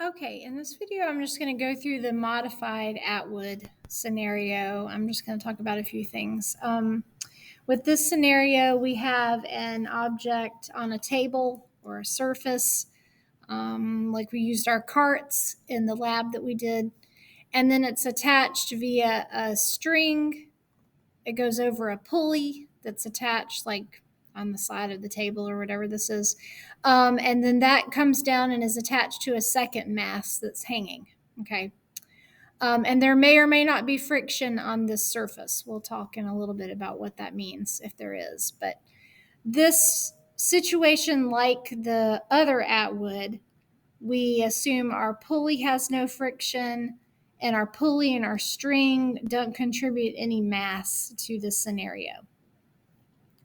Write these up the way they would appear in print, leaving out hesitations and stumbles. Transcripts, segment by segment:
Okay, in this video, I'm just going to go through the modified Atwood scenario. I'm just going to talk about a few things. With this scenario, we have an object on a table or a surface, like we used our carts in the lab that we did, and then it's attached via a string. It goes over a pulley that's attached, like on the side of the table or whatever this is. And then that comes down and is attached to a second mass that's hanging. Okay. And there may or may not be friction on this surface. We'll talk in a little bit about what that means if there is. But this situation, like the other Atwood, we assume our pulley has no friction and our pulley and our string don't contribute any mass to this scenario.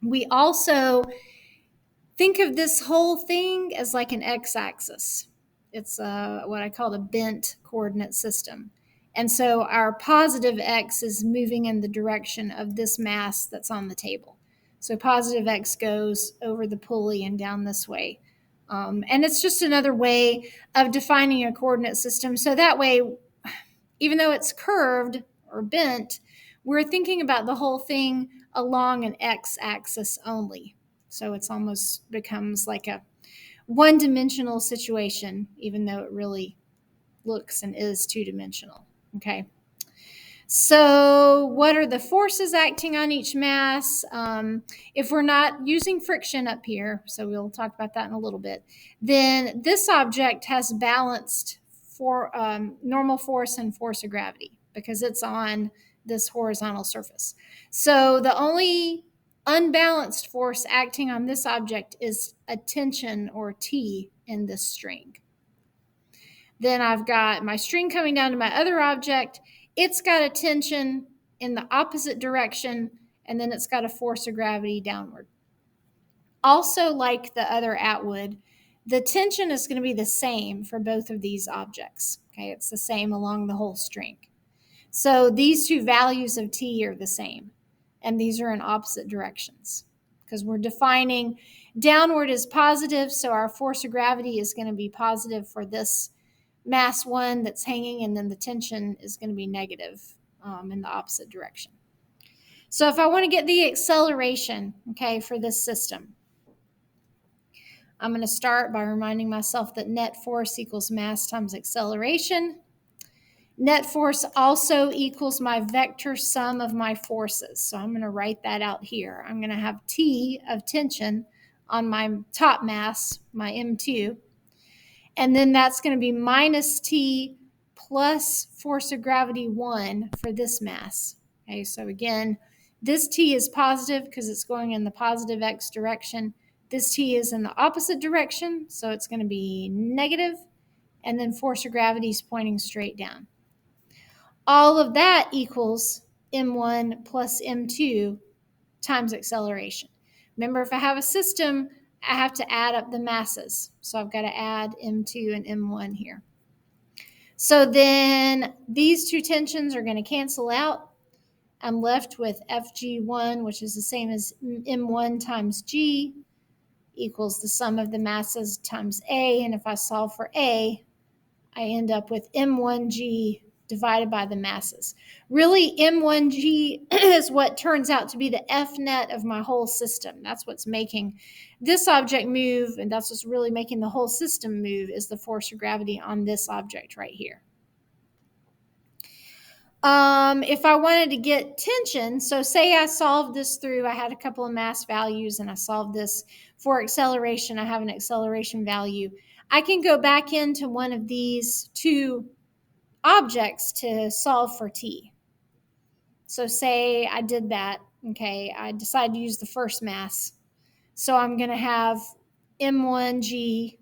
We also think of this whole thing as like an x-axis. It's what I call a bent coordinate system. And so our positive x is moving in the direction of this mass that's on the table. So positive x goes over the pulley and down this way. And it's just another way of defining a coordinate system. So that way, even though it's curved or bent, we're thinking about the whole thing along an x-axis only. So it's almost becomes like a one-dimensional situation, even though it really looks and is two-dimensional. Okay. So what are the forces acting on each mass? If we're not using friction up here, so we'll talk about that in a little bit, then this object has balanced for normal force and force of gravity because it's on this horizontal surface. So the only unbalanced force acting on this object is a tension or T in this string. Then I've got my string coming down to my other object. It's got a tension in the opposite direction, and then it's got a force of gravity downward. Also, like the other Atwood, the tension is going to be the same for both of these objects. Okay, it's the same along the whole string. So these two values of T are the same, and these are in opposite directions because we're defining downward is positive, so our force of gravity is going to be positive for this mass one that's hanging, and then the tension is going to be negative in the opposite direction. So if I want to get the acceleration, okay, for this system, I'm going to start by reminding myself that net force equals mass times acceleration. Net force also equals my vector sum of my forces. So I'm going to write that out here. I'm going to have T of tension on my top mass, my M2. And then that's going to be minus T plus force of gravity 1 for this mass. Okay, so again, this T is positive because it's going in the positive X direction. This T is in the opposite direction, so it's going to be negative. And then force of gravity is pointing straight down. All of that equals M1 plus M2 times acceleration. Remember, if I have a system, I have to add up the masses. So I've got to add M2 and M1 here. So then these two tensions are going to cancel out. I'm left with FG1, which is the same as M1 times G, equals the sum of the masses times A. And if I solve for A, I end up with M1G divided by the masses. Really, M1G is what turns out to be the F net of my whole system. That's what's making this object move, and that's what's really making the whole system move, is the force of gravity on this object right here. If I wanted to get tension, so say I solved this through, I had a couple of mass values and I solved this for acceleration, I have an acceleration value. I can go back into one of these two objects to solve for T. So say I did that, okay, I decided to use the first mass. So I'm going to have M1G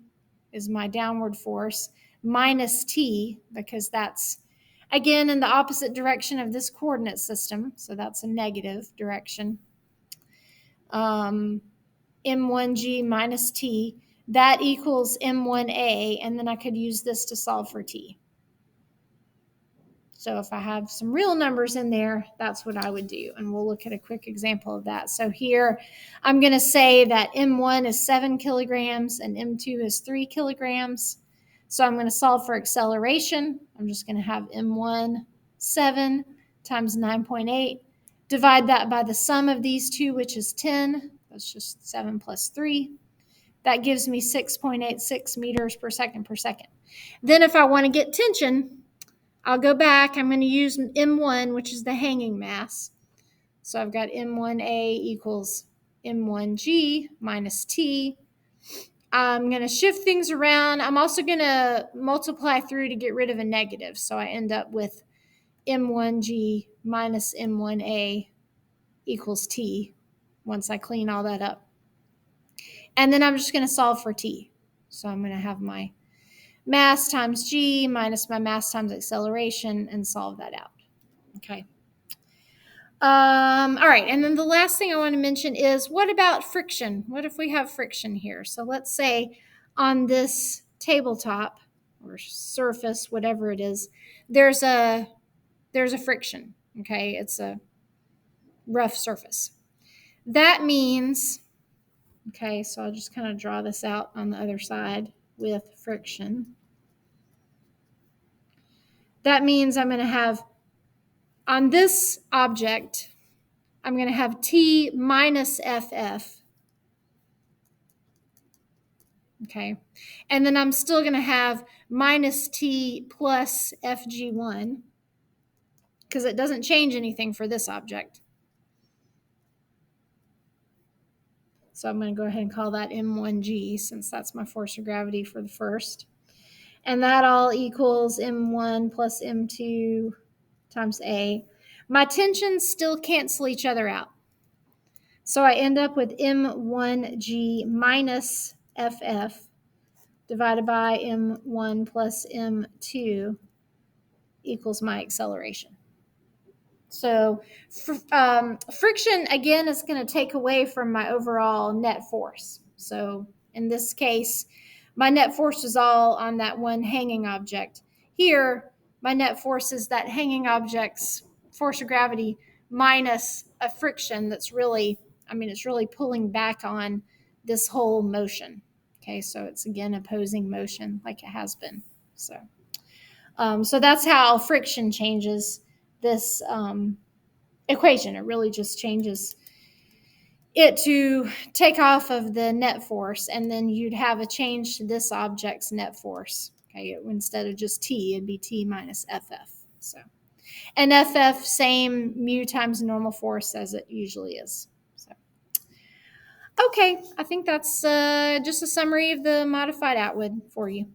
is my downward force minus T, because that's, again, in the opposite direction of this coordinate system. So that's a negative direction. M1G minus T, that equals M1A, and then I could use this to solve for T. So if I have some real numbers in there, that's what I would do. And we'll look at a quick example of that. So here, I'm going to say that M1 is 7 kilograms and M2 is 3 kilograms. So I'm going to solve for acceleration. I'm just going to have m1, 7 times 9.8. Divide that by the sum of these two, which is 10. That's just 7 plus 3. That gives me 6.86 meters per second per second. Then if I want to get tension, I'll go back. I'm going to use M1, which is the hanging mass. So I've got M1A equals M1G minus T. I'm going to shift things around. I'm also going to multiply through to get rid of a negative. So I end up with M1G minus M1A equals T once I clean all that up. And then I'm just going to solve for T. So I'm going to have my mass times G minus my mass times acceleration and solve that out. Okay. All right. And then the last thing I want to mention is, what about friction? What if we have friction here? So let's say on this tabletop or surface, whatever it is, there's a friction. Okay. It's a rough surface. That means, okay, so I'll just kind of draw this out on the other side with friction. That means I'm going to have, on this object, I'm going to have T minus FF. Okay. And then I'm still going to have minus T plus FG1 because it doesn't change anything for this object. So I'm going to go ahead and call that M1G since that's my force of gravity for the first. And that all equals M1 plus M2 times A. My tensions still cancel each other out. So I end up with M1G minus FF divided by M1 plus M2 equals my acceleration. So friction, again, is going to take away from my overall net force. So in this case, my net force is all on that one hanging object. Here, my net force is that hanging object's force of gravity minus a friction that's really, it's really pulling back on this whole motion. Okay, so it's again opposing motion like it has been. So that's how friction changes this equation. It really just changes it to take off of the net force, and then you'd have a change to this object's net force. Okay, instead of just T, it'd be T minus FF. So, and FF, same mu times normal force as it usually is. So, okay, I think that's just a summary of the modified Atwood for you.